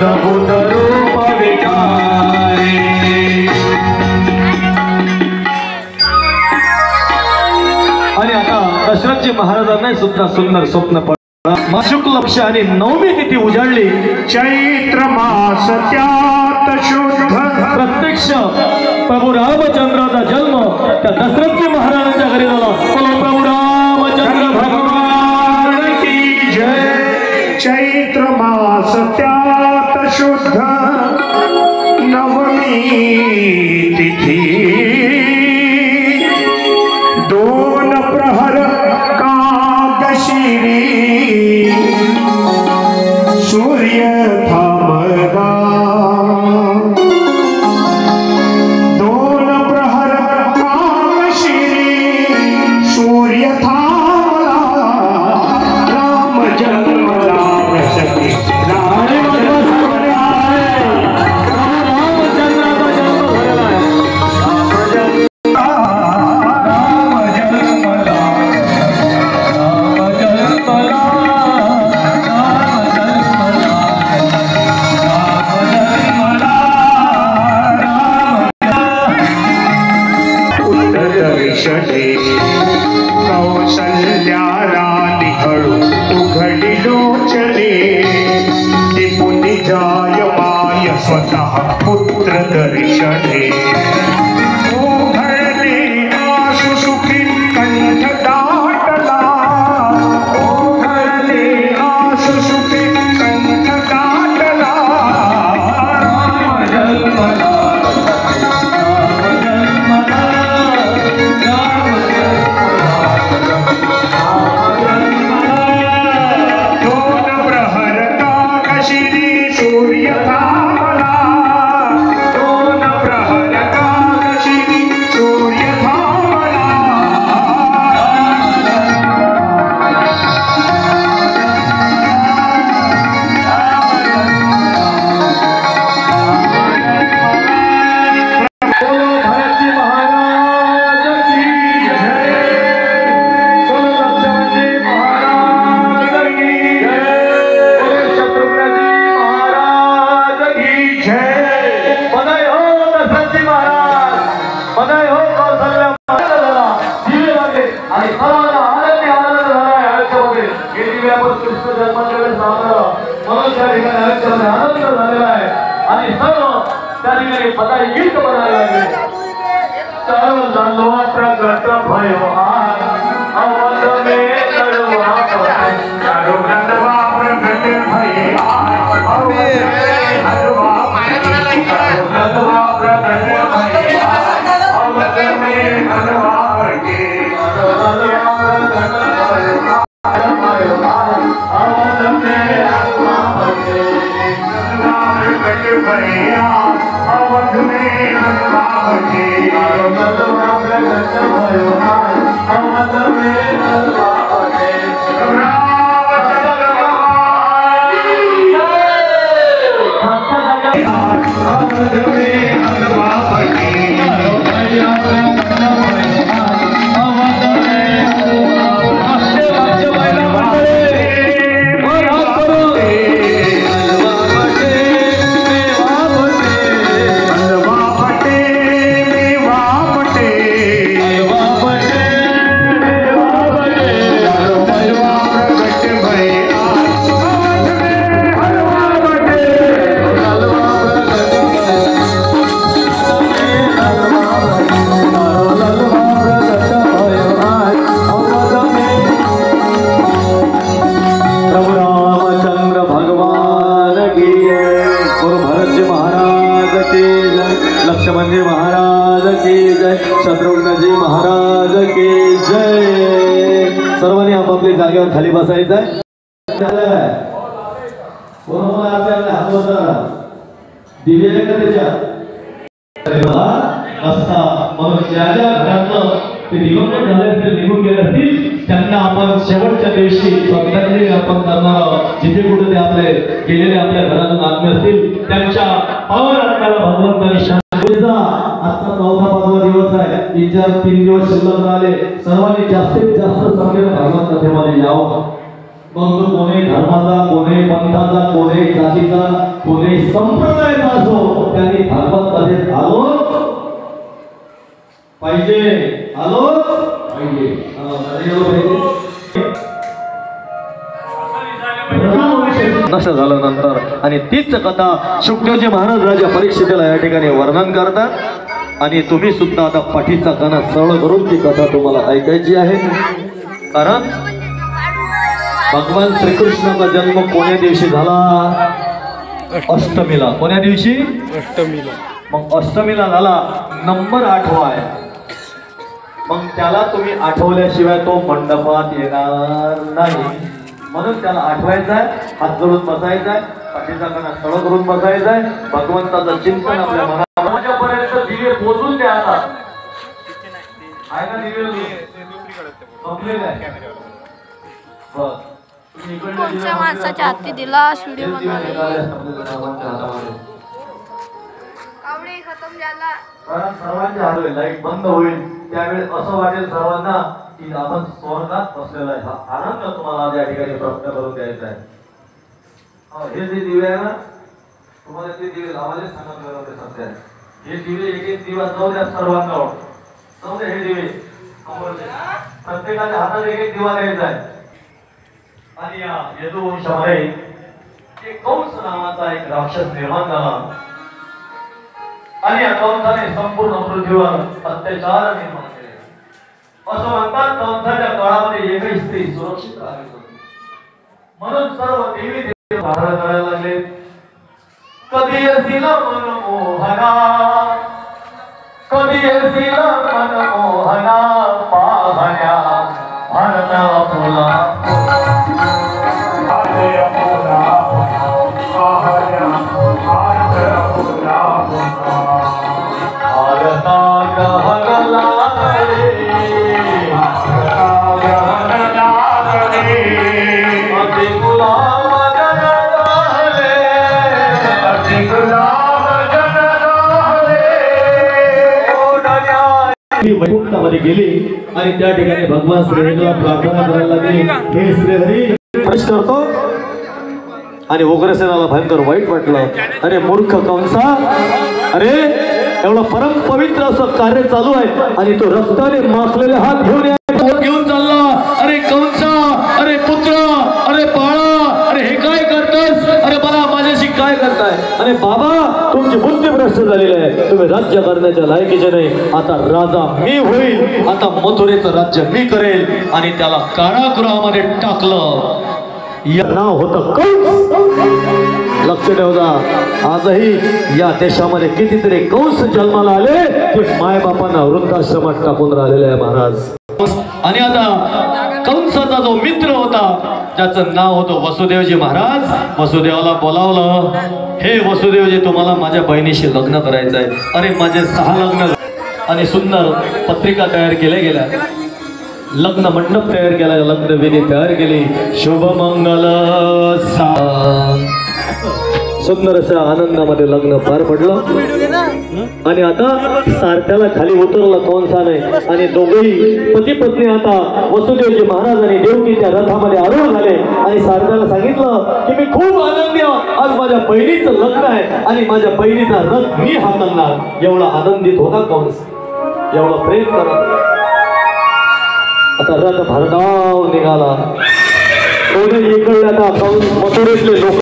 अद्भुत रूप विचारे आणि आता दशरथजी महाराजांना सुद्धा सुंदर स्वप्न पडलं शुक्ल पक्ष आणि नवमी तिथी उजाडली चैत्र मास त्यात शुद्ध प्रत्यक्ष प्रभू रामचंद्राचा जन्म त्या दशरथजी महाराजांच्या घरी झाला बोलो प्रभू रामचंद्र भगवान की जय चैत्र मास त्यात शुद्ध नवमी तिथी दोन प्रहर कादशिरी सूर्य थांबला दोन प्रहर कादशिरी सूर्य थांबला राम जन्मला प्रसक्ती कौशल्या राणी हळू उघडी लोचने टिपुनी जायमाय स्वतः पुत्र दर्शने उघडले आशु सुखी कंठ दाटला उघडले आशु सुखी कंठ दाटला राम जन्मला खाली बसायचं दिवे का त्याच्या म्हणून ज्या ज्या घरातलं ते दिवंगत झाले असतील निघून गेले असतील त्यांना आपण शेवटच्या दिवशी श्रद्धांजली अर्पण करणार जिथे कुठे ते आपले गेलेले आपल्या घरातून आत्मे असतील त्यांच्या पावन आत्म्याला भगवंतांनी शांतीचा आजचा 4-5 दिवस आहे 3 दिवस शिल्लक राहिले सर्वांनी जास्तीत जास्त संख्येने भगवंत कथेमध्ये यावं मग तो कोणी धर्माचा कोणी पंथाचा कोणी जातीचा कोणी संप्रदाय असो त्यांनी भागवत मध्ये आलोच पाहिजे नष्ट झाल्यानंतर आणि तीच कथा शुक्राजी महाराज राजा परीक्षेला या ठिकाणी वर्णन करतात आणि तुम्ही सुद्धा आता पाठीचा काना सरळ करून ती कथा तुम्हाला ऐकायची आहे कारण भगवान श्रीकृष्णाचा जन्म कोण्या दिवशी झाला अष्टमीला कोण्या दिवशी मग अष्टमीला झाला नंबर 8वा आहे मग त्याला तुम्ही आठवल्याशिवाय तो मंडपात येणार नाही म्हणून त्याला आठवायचं आहे हात जोडून बसायचा आहे पाठीचा काना सरळ करून बसायचा आहे भगवंताचं चिंतन आपल्या मनापर्यंत दिवे पोचून द्या आता आहे ना दिवे संपलेले आहे बस कोणत्या माणसाच्या हाती दिला व्हिडिओ आवडे खतम झाला कारण सर्वांच्या हाती लाईट बंद होईल त्यावेळेस असं वाटेल सर्वांना की आपण स्वर्गात बसलेला आहे हा आनंद तुम्हाला या ठिकाणी प्राप्त करून द्यायचा आहे हे जे दिवे आहे ना तुम्हाला ते दिवे लावायला सांगितलं होते सध्या हे दिवे एक एक दिवस जाऊ द्या सर्वांना जाऊ द्या हे दिवे प्रत्येकाच्या हातात एक एक दिवा द्यायचा आहे आणि या यदुवंशामध्ये एक कंस नावाचा एक राक्षस निर्माण झाला आणि या कंसाने संपूर्ण पृथ्वीवर अत्याचार निर्माण केले असं म्हणतात कंसाच्या काळामध्ये एकही स्त्री सुरक्षित राहिली होती म्हणून सर्व देवी देव धारण करायला लागले कधी असील मनमोहना कधी असील मनमोहना पाहण्या भारता फुला वैकुंठामध्ये गेली आणि त्या ठिकाणी भगवान श्रीहरीला प्रार्थना करायला लागली हे श्रीहरी प्रश्न करतो आणि उग्रसेनाला भयंकर वाईट वाटलं अरे मूर्ख कंसा अरे एवढं परम पवित्र असं कार्य चालू आहे आणि तो रक्ताने माखलेले हात घेऊन चालला अरे कंसा अरे पुत्र अरे बाळा अरे हे काय करतोस अरे मला माझ्याशी काय करताय अरे बाबा तुमची बुद्धी भ्रष्ट झालेली आहे तुम्ही राज्य करण्याच्या लायकीचे नाही आता राजा मी होईल आता मथुरेचं राज्य मी करेल आणि त्याला कारागृहामध्ये टाकलं नाव होतं कंस लक्ष ठेवता आजही या देशामध्ये कितीतरी कंस जन्माला आले ते मायबापांना वृद्धाश्रमात टाकून राहिलेले आहे महाराज आणि आता कंसाचा जो मित्र होता त्याचं नाव होतं वसुदेवजी महाराज वसुदेवाला बोलावलं हे वसुदेवजी तुम्हाला माझ्या बहिणीशी लग्न करायचं आहे अरे माझे 6 लग्न आणि सुंदर पत्रिका तयार केल्या गेल्या लग्न मंडप तयार केला लग्न विधी तयार केली शुभमंगल सुंदर अशा आनंदामध्ये लग्न पार पडलं आणि आता सारथ्याला खाली उतरलं कंसाने आणि दोघेही पती पत्नी आता वसुदेवजी महाराज आणि देवकीच्या रथामध्ये आरोहण झाले आणि सारथ्याला सांगितलं की मी खूप आनंदी आज माझ्या बहिणीचं लग्न आहे आणि माझ्या बहिणीचा रथ मी हाकलणार एवढा आनंदित होता कंस एवढं प्रेम करत आता रथ भरधाव निघाला कोणी इकडे आता मथुरेतले लोक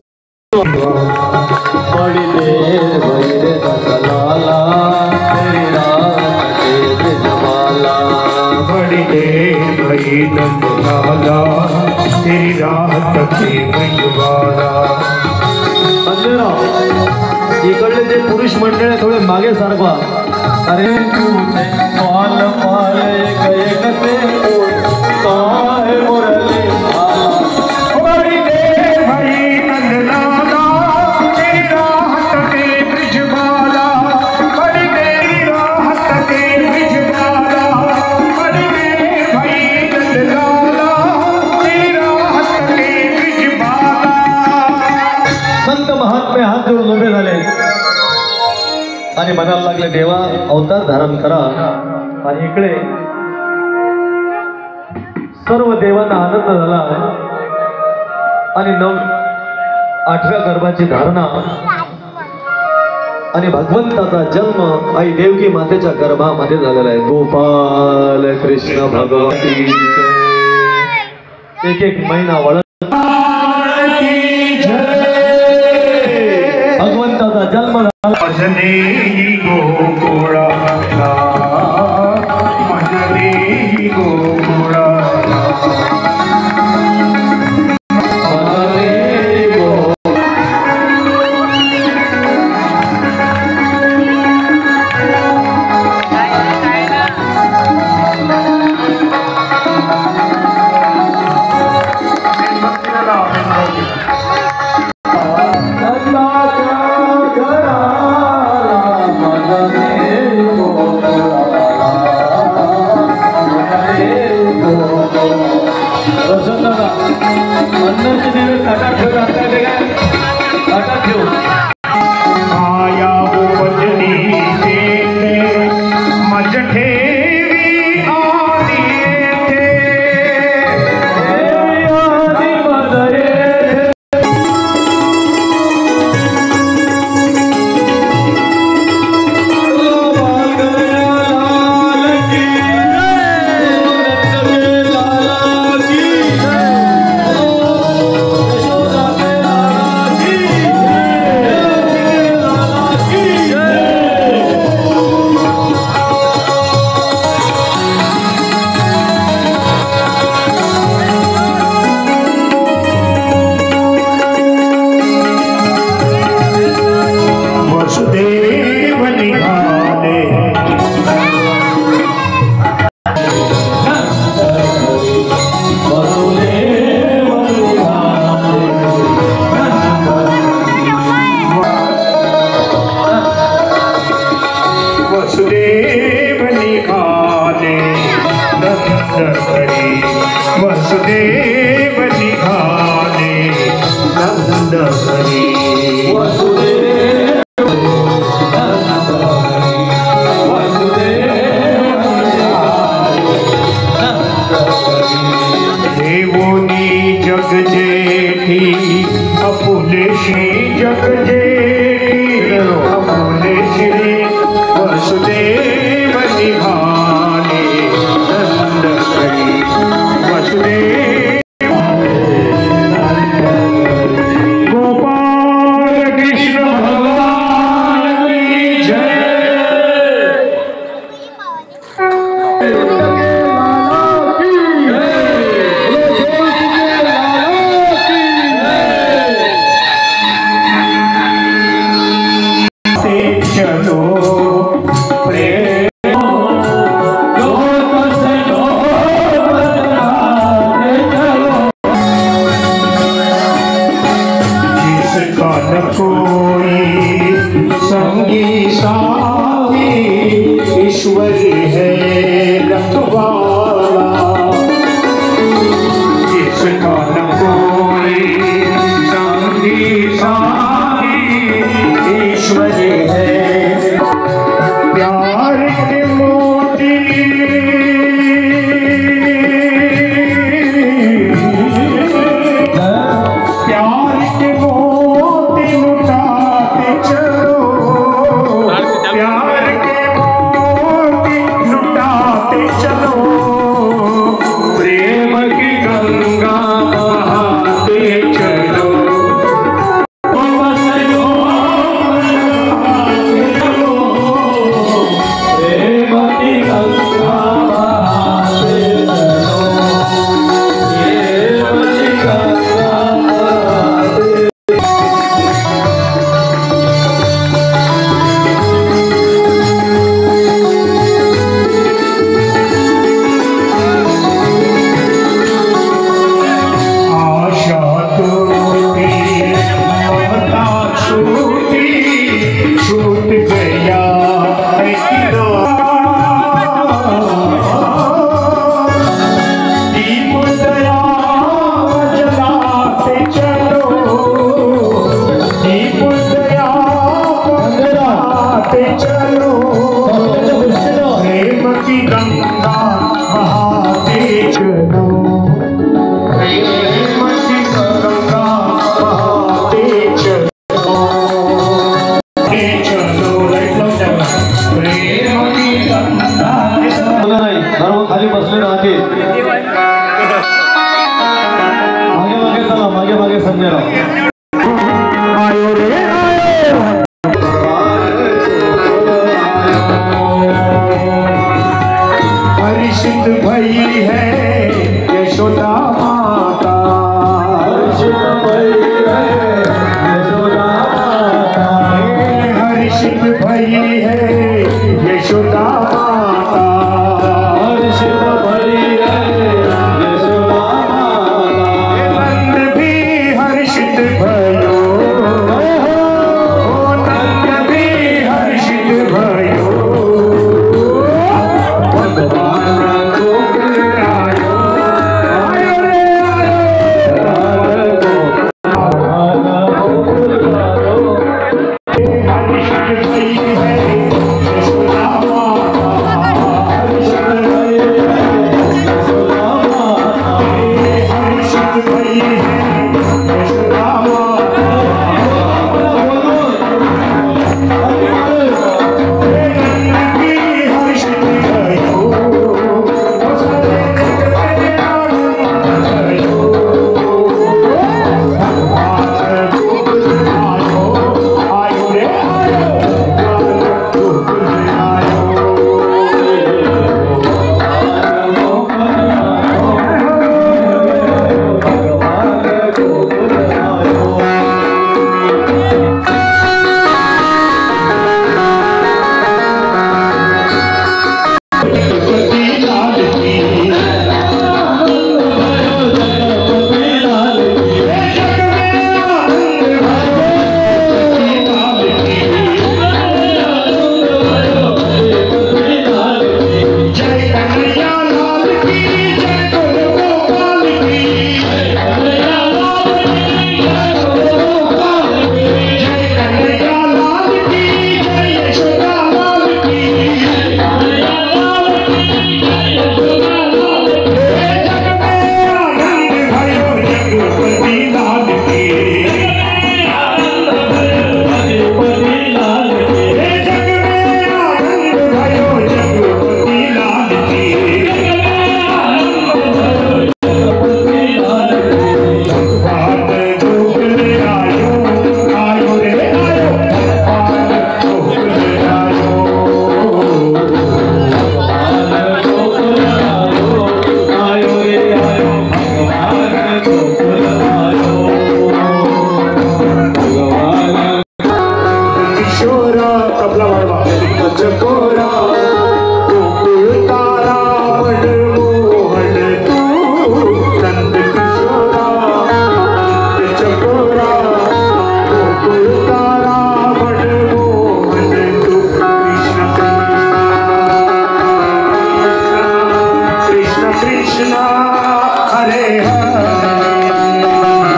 इकडले जे पुरुष मंडळ थोडे मागे सारखा अरे पाल पाल एक से काहे मुरली हात जोडून उभे झाले आणि म्हणायला लागले देवा अवतार धारण करा आणि इकडे सर्व देवांना आनंद झाला आणि 8व्या गर्भाची धारणा आणि भगवंताचा जन्म आई देवकी मातेच्या गर्भामध्ये झालेला आहे. गोपाल कृष्ण भगवती एक एक महिना वळत भगवंताचा जन्म झाला. मजले गोकुळाला मजले गोकुळाला वसुदेव निघाले नंद हरी देवोनी जग जेठी अपुले श्री जग जेठी अपुले श्री वसुदेव निघाले नंद हरी वसुदेव गोपाल कृष्ण भगवान की जय। चलो जिसका न कोई संगी सा